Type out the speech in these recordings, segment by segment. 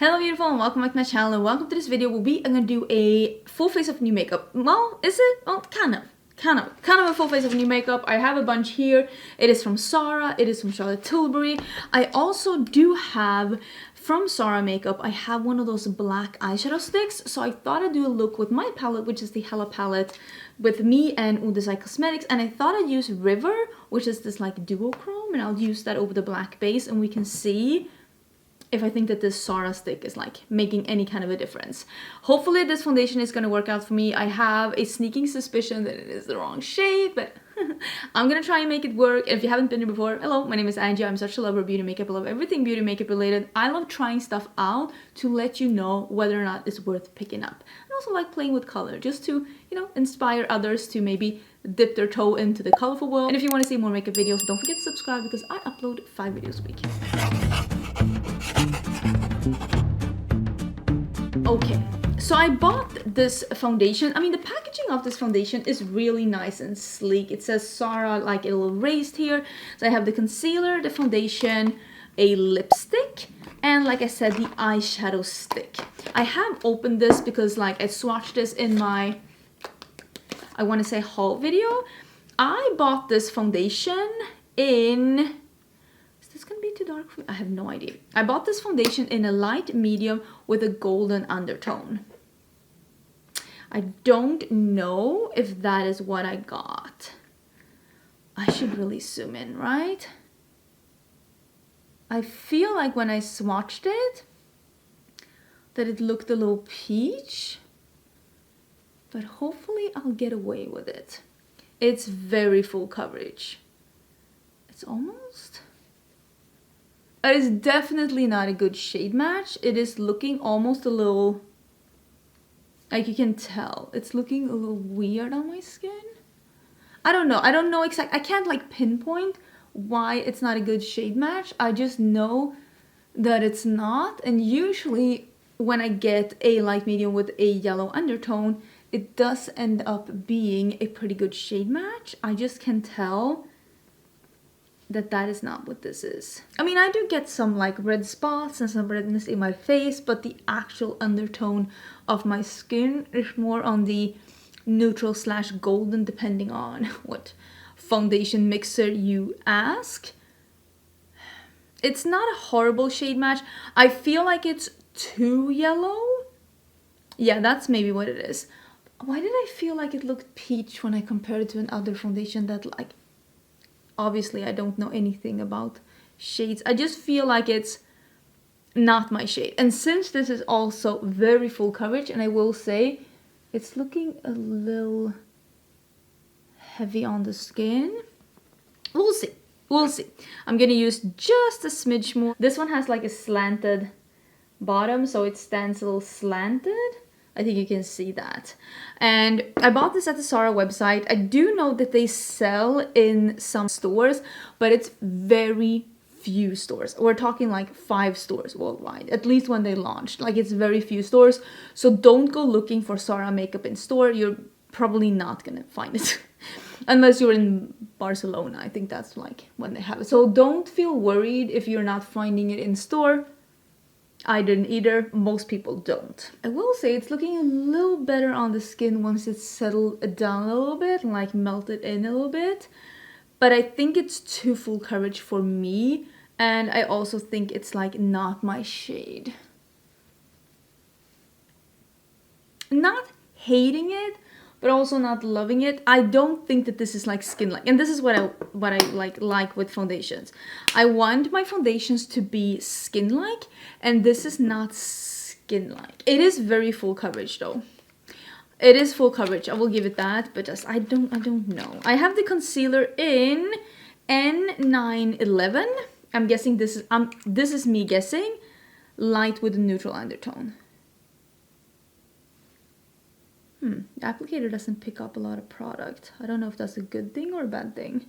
Hello beautiful and welcome back to my channel, and welcome to this video where I'm gonna do a full face of new makeup. Well, is it? Well, kind of a full face of new makeup. I have a bunch here. It is from Zara, it is from Charlotte Tilbury. I also do have from Zara makeup, I have one of those black eyeshadow sticks, so I thought I'd do a look with my palette, which is the Hela palette, with me and Oden Cosmetics, and I thought I'd use River, which is this like duochrome, and I'll use that over the black base, and we can see if I think that this Zara stick is like making any kind of a difference. Hopefully this foundation is gonna work out for me. I have a sneaking suspicion that it is the wrong shade, but I'm gonna try and make it work. And if you haven't been here before, hello, my name is Angie. I'm such a lover of beauty makeup. I love everything beauty makeup related. I love trying stuff out to let you know whether or not it's worth picking up. I also like playing with color just to, you know, inspire others to maybe dip their toe into the colorful world. And if you want to see more makeup videos, don't forget to subscribe because I upload 5 videos a week. Okay, so I bought this foundation. I mean, the packaging of this foundation is really nice and sleek. It says Zara like a little raised here. So I have the concealer, the foundation, a lipstick, and like I said, the eyeshadow stick. I have opened this because like I swatched this in my, I want to say haul video. I bought this foundation in, is gonna be too dark for me? I have no idea. I bought this foundation in a light medium with a golden undertone. I don't know if that is what I got. I should really zoom in, right? I feel like when I swatched it that it looked a little peach, but hopefully I'll get away with it. It's very full coverage. It's almost, it is definitely not a good shade match. It is looking almost a little, like you can tell, it's looking a little weird on my skin. I don't know exactly, I can't like pinpoint why it's not a good shade match. I just know that it's not, and usually when I get a light medium with a yellow undertone, it does end up being a pretty good shade match. I just can tell that is not what this is. I mean, I do get some like red spots and some redness in my face, but the actual undertone of my skin is more on the neutral slash golden, depending on what foundation mixer you ask. It's not a horrible shade match. I feel like it's too yellow. Yeah, that's maybe what it is. Why did I feel like it looked peach when I compared it to another foundation that like, obviously I don't know anything about shades. I just feel like it's not my shade. And since this is also very full coverage, and I will say it's looking a little heavy on the skin. We'll see. We'll see. I'm gonna use just a smidge more. This one has like a slanted bottom, so it stands a little slanted. I think you can see that. And I bought this at the Zara website. I do know that they sell in some stores, but it's very few stores. We're talking like 5 stores worldwide, at least when they launched. Like, it's very few stores. So don't go looking for Zara makeup in store. You're probably not gonna find it. Unless you're in Barcelona. I think that's like when they have it. So don't feel worried if you're not finding it in store. I didn't either. Most people don't. I will say it's looking a little better on the skin once it's settled down a little bit, like melted in a little bit. But I think it's too full coverage for me, and I also think it's like not my shade. Not hating it, but also not loving it. I don't think that this is like skin-like, and this is what I like with foundations. I want my foundations to be skin-like, and this is not skin-like. It is very full coverage though. It is full coverage, I will give it that, but just I don't know. I have the concealer in N911. I'm guessing this is me guessing, light with a neutral undertone. The applicator doesn't pick up a lot of product. I don't know if that's a good thing or a bad thing.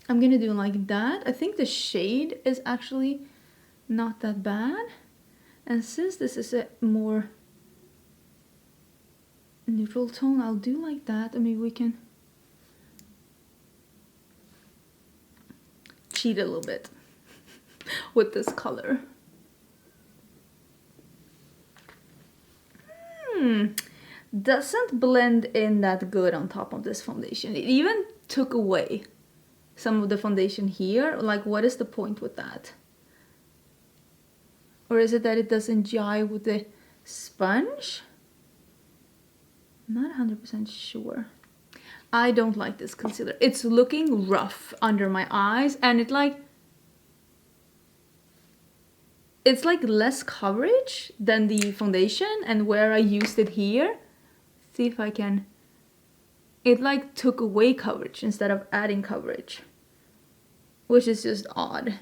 I'm gonna do like that. I think the shade is actually not that bad. And since this is a more neutral tone, I'll do like that. And maybe we can cheat a little bit with this color. doesn't blend in that good on top of this foundation. It even took away some of the foundation here. Like, what is the point with that? Or is it that it doesn't jive with the sponge? I'm not 100% sure. I don't like this concealer. It's looking rough under my eyes, and it's like less coverage than the foundation, and where I used it here, see if I can, it like took away coverage instead of adding coverage, which is just odd.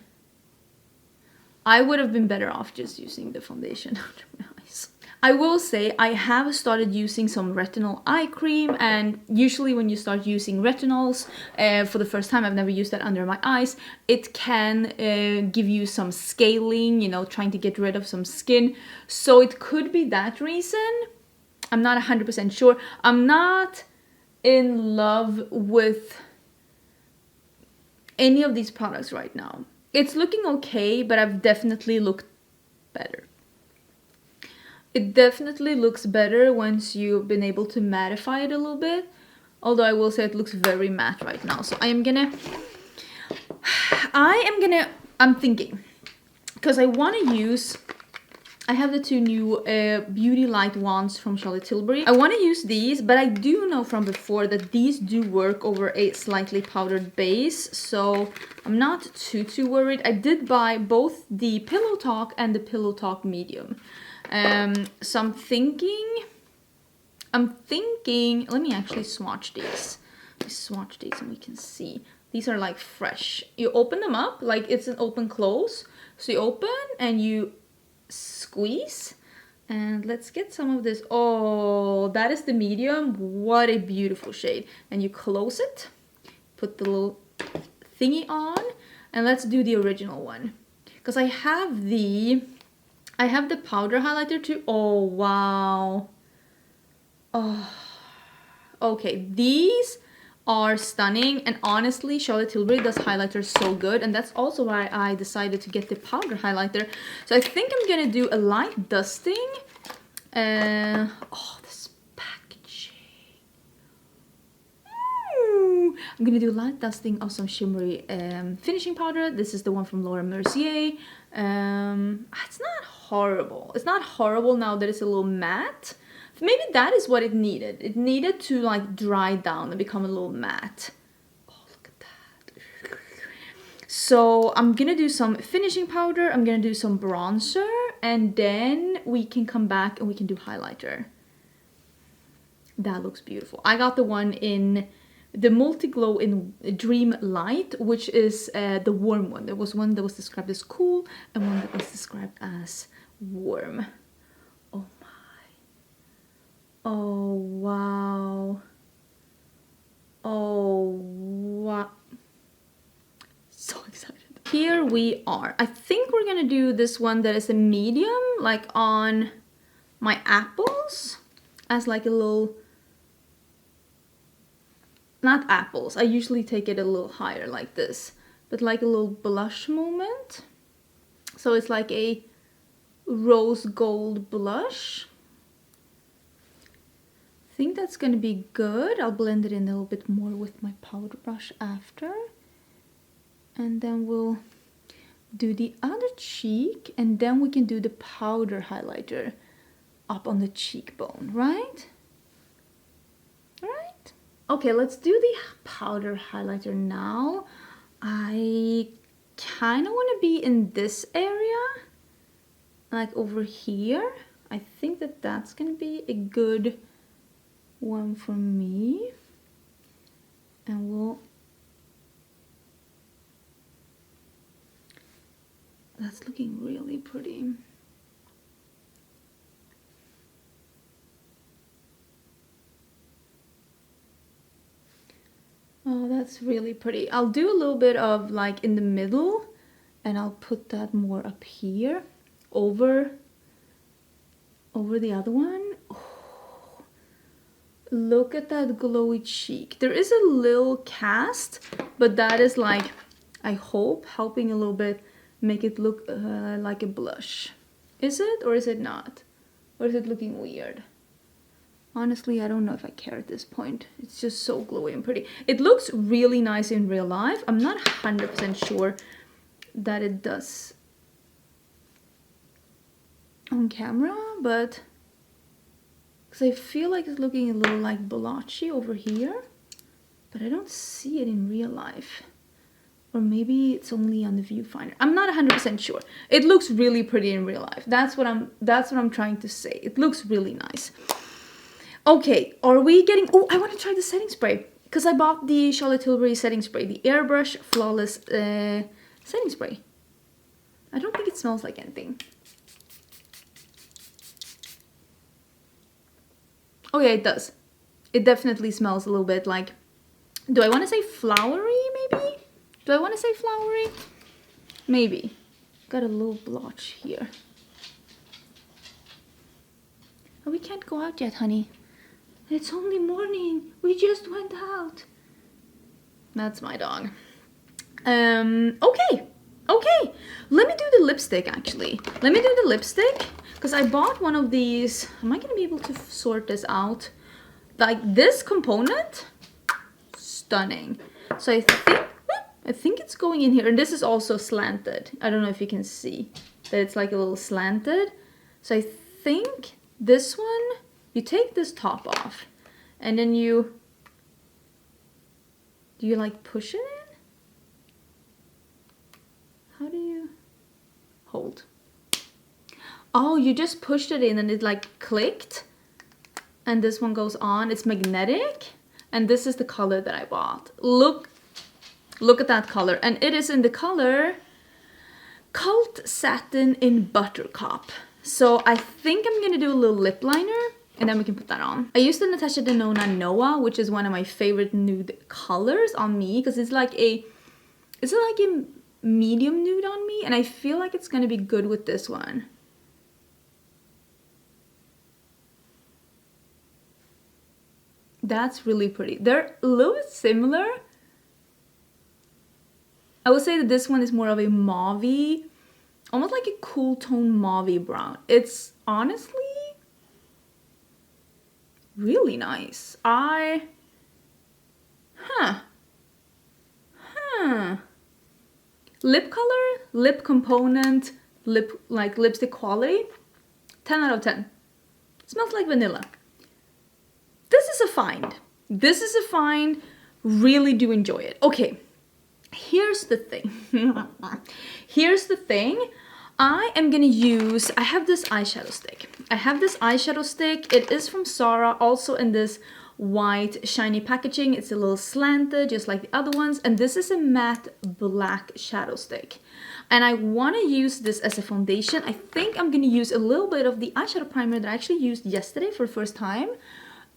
I would have been better off just using the foundation under my eyes. I will say I have started using some retinol eye cream, and usually when you start using retinols for the first time, I've never used that under my eyes, it can give you some scaling, you know, trying to get rid of some skin. So it could be that reason. I'm not 100% sure. I'm not in love with any of these products right now. It's looking okay, but I've definitely looked better. It definitely looks better once you've been able to mattify it a little bit. Although I will say it looks very matte right now. So I'm thinking, because I want to use, I have the two new Beauty Light wands from Charlotte Tilbury. I want to use these, but I do know from before that these do work over a slightly powdered base. So I'm not too worried. I did buy both the Pillow Talk and the Pillow Talk Medium. So I'm thinking, let me actually swatch these. Let me swatch these and we can see. These are like fresh. You open them up, like it's an open close. So you open and you squeeze. And let's get some of this. Oh, that is the medium. What a beautiful shade. And you close it, put the little thingy on, and let's do the original one. Because I have the powder highlighter too. Oh, wow. Oh, okay. These are stunning. And honestly, Charlotte Tilbury does highlighters so good. And that's also why I decided to get the powder highlighter. So I think I'm going to do a light dusting. Oh, this packaging. I'm going to do a light dusting of some shimmery finishing powder. This is the one from Laura Mercier. It's not horrible. It's not horrible now that it's a little matte. Maybe that is what it needed. It needed to like dry down and become a little matte. Oh, look at that. So I'm gonna do some finishing powder. I'm gonna do some bronzer, and then we can come back and we can do highlighter. That looks beautiful. I got the one in the Multi-Glow in Dream Light, which is the warm one. There was one that was described as cool and one that was described as warm. Oh my. Oh wow. Oh wow. So excited. Here we are. I think we're gonna do this one that is a medium, like on my apples, as like a little, not apples, I usually take it a little higher like this, but like a little blush moment. So it's like a rose gold blush. I think that's gonna be good. I'll blend it in a little bit more with my powder brush after. And then we'll do the other cheek, and then we can do the powder highlighter up on the cheekbone, right? Right? Okay, let's do the powder highlighter now. I kind of want to be in this area, like over here. I think that that's going to be a good one for me. And we'll, that's looking really pretty. Oh, that's really pretty. I'll do a little bit of like in the middle, and I'll put that more up here over the other one. Oh, look at that glowy cheek. There is a little cast, but that is like, I hope, helping a little bit make it look like a blush. Is it or is it not? Or is it looking weird? Honestly, I don't know if I care at this point. It's just so glowy and pretty. It looks really nice in real life. I'm not 100% sure that it does on camera, but because I feel like it's looking a little like blotchy over here, but I don't see it in real life. Or maybe it's only on the viewfinder. I'm not 100% sure. It looks really pretty in real life. That's what I'm trying to say. It looks really nice. Okay, are we getting... Oh, I want to try the setting spray. Because I bought the Charlotte Tilbury setting spray. The Airbrush Flawless setting spray. I don't think it smells like anything. Oh yeah, it does. It definitely smells a little bit like... Do I want to say flowery, maybe? Do I want to say flowery? Maybe. Got a little blotch here. Oh, we can't go out yet, honey. It's only morning. We just went out. That's my dog. Okay. Okay. Let me do the lipstick, actually. Let me do the lipstick. Because I bought one of these. Am I going to be able to sort this out? Like this component. Stunning. So I think it's going in here. And this is also slanted. I don't know if you can see that it's like a little slanted. So I think this one, you take this top off and then do you like push it in? How do you hold? Oh, you just pushed it in and it like clicked. And this one goes on. It's magnetic. And this is the color that I bought. Look at that color. And it is in the color Cult Satin in Buttercup. So I think I'm going to do a little lip liner. And then we can put that on. I used the Natasha Denona Noah, which is one of my favorite nude colors on me. Because it's like a medium nude on me. And I feel like it's going to be good with this one. That's really pretty. They're a little bit similar. I would say that this one is more of a mauve-y, almost like a cool tone mauve brown. It's honestly really nice. Lip color, lip component, lipstick quality, 10 out of 10. It smells like vanilla. This is a find. This is a find. Really do enjoy it. Okay, here's the thing. Here's the thing. I am gonna use, I have this eyeshadow stick. It is from Zara, also in this white shiny packaging. It's a little slanted, just like the other ones. And this is a matte black shadow stick. And I want to use this as a foundation. I think I'm gonna use a little bit of the eyeshadow primer that I actually used yesterday for the first time.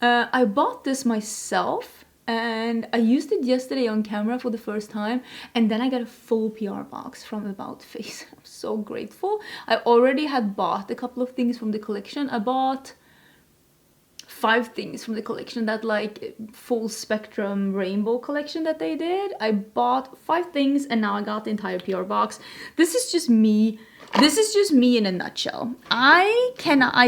I bought this myself and I used it yesterday on camera for the first time, and then I got a full PR box from About Face. I'm so grateful. I already had bought a couple of things from the collection. I bought 5 things from the collection, that like full spectrum rainbow collection that they did. I bought 5 things and now I got the entire PR box. This is just me. This is just me in a nutshell. I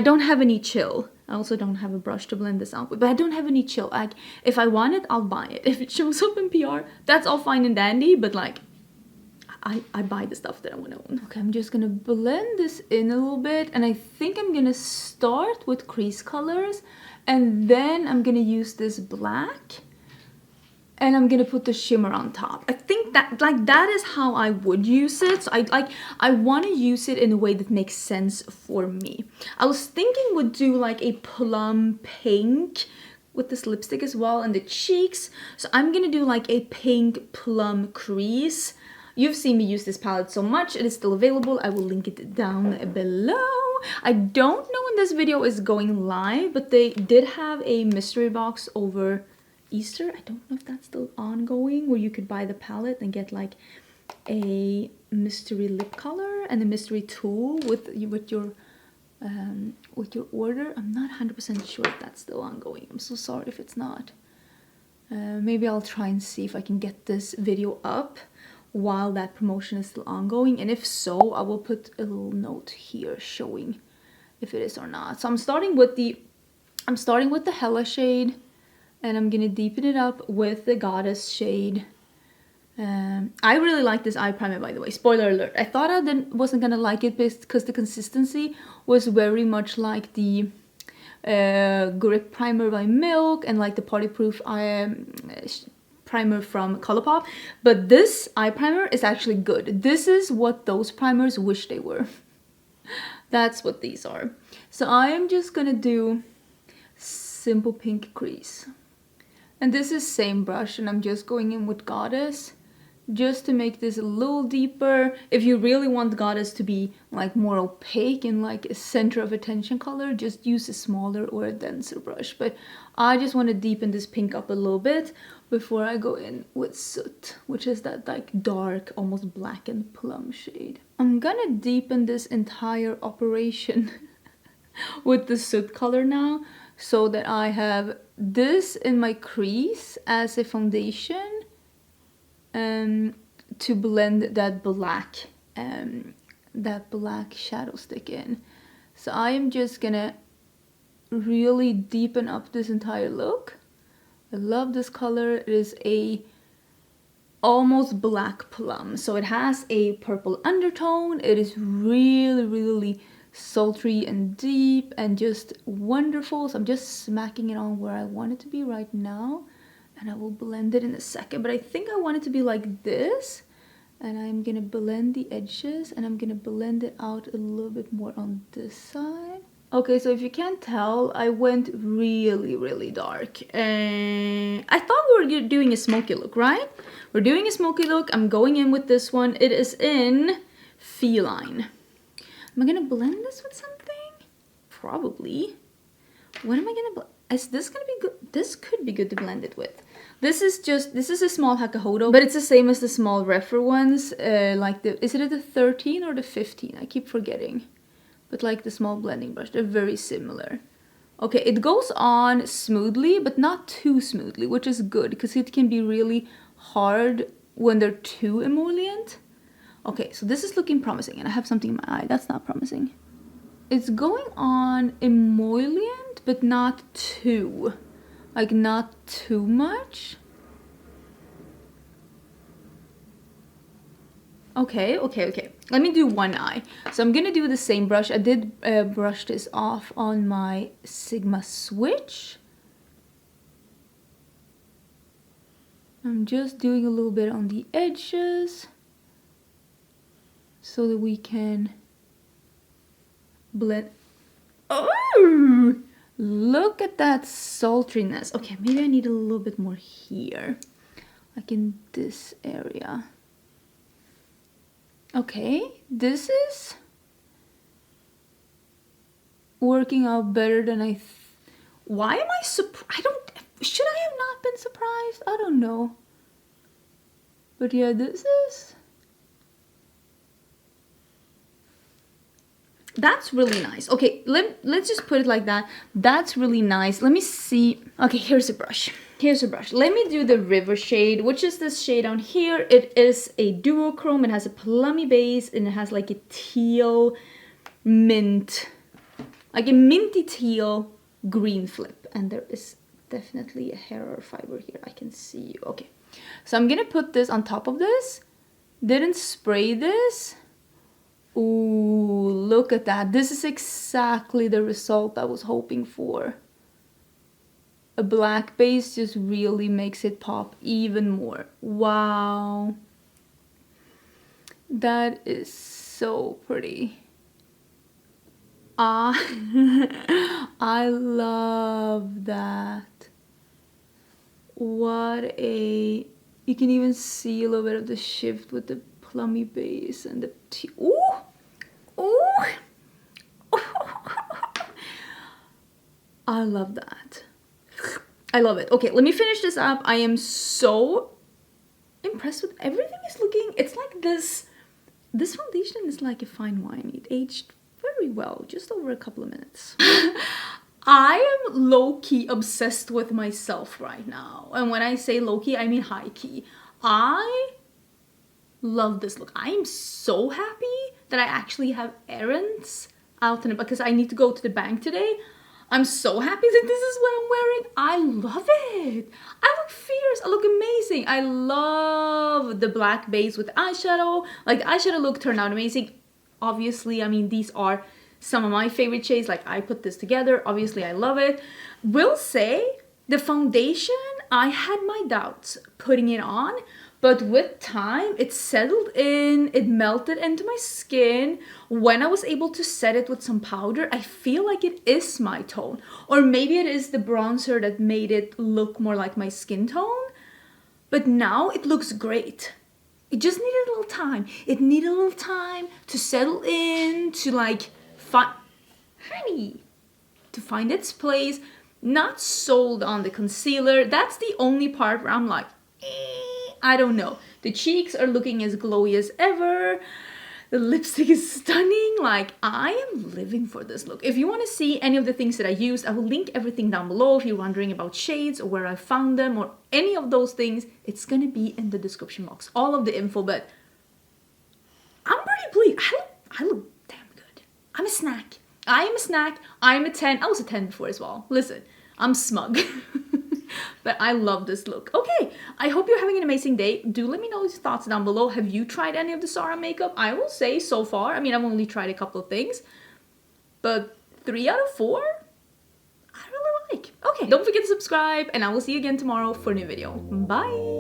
don't have any chill. I also don't have a brush to blend this out with, but I don't have any chill. Like, if I want it, I'll buy it. If it shows up in PR, that's all fine and dandy, but like, I buy the stuff that I want to own. Okay, I'm just gonna blend this in a little bit, and I think I'm gonna start with crease colors, and then I'm gonna use this black, and I'm gonna put the shimmer on top. I think that that is how I would use it. So I want to use it in a way that makes sense for me. I was thinking would do like a plum pink with this lipstick as well, and the cheeks. So I'm gonna do like a pink plum crease. You've seen me use this palette so much. It is still available. I will link it down below. I don't know when this video is going live, but they did have a mystery box over Easter. I don't know if that's still ongoing, where you could buy the palette and get like a mystery lip color and a mystery tool with your order. I'm not 100% sure if that's still ongoing. I'm so sorry if it's not. Maybe I'll try and see if I can get this video up while that promotion is still ongoing, and if so, I will put a little note here showing if it is or not. So I'm starting with the I'm starting with the Hela shade, and I'm gonna deepen it up with the Goddess shade. I really like this eye primer, by the way. Spoiler alert. I thought I wasn't gonna like it because the consistency was very much like the grip primer by Milk and like the party proof primer from Colourpop. But this eye primer is actually good. This is what those primers wish they were. That's what these are. So I am just gonna do simple pink crease. And this is same brush, and I'm just going in with Goddess just to make this a little deeper. If you really want Goddess to be like more opaque and like a center of attention color, just use a smaller or a denser brush. But I just want to deepen this pink up a little bit before I go in with Soot, which is that like dark, almost blackened plum shade. I'm gonna deepen this entire operation with the Soot color now, so that I have this in my crease as a foundation to blend that black shadow stick in. So I am just gonna really deepen up this entire look. I love this color. It is a almost black plum, so it has a purple undertone. It is really sultry and deep and just wonderful. So I'm just smacking it on where I want it to be right now, and I will blend it in a second. But I think I want it to be like this, and I'm gonna blend the edges, and I'm gonna blend it out a little bit more on this side. Okay, so if you can't tell, I went really dark. I thought we were doing a smoky look, right? We're doing a smoky look. I'm going in with this one. It is in Feline. Am I gonna blend this with something? Probably. What am I gonna blend? Is this gonna be good? This could be good to blend it with. This is a small Hakuhodo, but it's the same as the small Refer ones. Is it the 13 or the 15? I keep forgetting. But like the small blending brush, they're very similar. Okay, it goes on smoothly, but not too smoothly, which is good because it can be really hard when they're too emollient. Okay, so this is looking promising, and I have something in my eye. That's not promising. It's going on emollient, but not too. Like, not too much. Okay. Let me do one eye. So I'm gonna do the same brush. I did brush this off on my Sigma Switch. I'm just doing a little bit on the edges so that we can blend. Oh, look at that sultriness. Okay, maybe I need a little bit more here, like in this area. Okay, this is working out better than why am I surprised? Should I have not been surprised? I don't know. But yeah, that's really nice. Okay, let's just put it like that. That's really nice. Let me see. Okay, here's a brush. Let me do the River shade, which is this shade down here. It is a duochrome. It has a plummy base, and it has like a teal mint, like a minty teal green flip. And there is definitely a hair or fiber here. I can see you. Okay, so I'm gonna put this on top of this. Didn't spray this. Ooh, look at that. This is exactly the result I was hoping for. A black base just really makes it pop even more. Wow. That is so pretty. I love that. You can even see a little bit of the shift with the plummy base and the ooh. I love that. I love it. Okay, let me finish this up. I am so impressed with everything. It's like this foundation is like a fine wine. It aged very well, just over a couple of minutes. I am low-key obsessed with myself right now. And when I say low-key, I mean high-key. I love this look. I am so happy that I actually have errands out and about because I need to go to the bank today. I'm so happy that this is what I'm wearing. I love it. I look fierce. I look amazing. I love the black base with eyeshadow. Like the eyeshadow look turned out amazing. Obviously, I mean, these are some of my favorite shades. Like I put this together. Obviously, I love it. Will say the foundation, I had my doubts putting it on, but with time, it settled in, it melted into my skin. When I was able to set it with some powder, I feel like it is my tone. Or maybe it is the bronzer that made it look more like my skin tone. But now it looks great. It just needed a little time. It needed a little time to settle in, to like to find its place. Not sold on the concealer. That's the only part where I'm like, I don't know. The cheeks are looking as glowy as ever. The lipstick is stunning. Like, I am living for this look. If you want to see any of the things that I used, I will link everything down below. If you're wondering about shades or where I found them or any of those things, it's gonna be in the description box. All of the info, but I'm pretty pleased. I look damn good. I'm a snack. I am a snack. I'm a 10. I was a 10 before as well. Listen, I'm smug. But I love this look. Okay, I hope you're having an amazing day. Do let me know your thoughts down below. Have you tried any of the Zara makeup? I will say so far, I mean, I've only tried a couple of things, but 3 out of 4, I really like. Okay, don't forget to subscribe, and I will see you again tomorrow for a new video. Bye!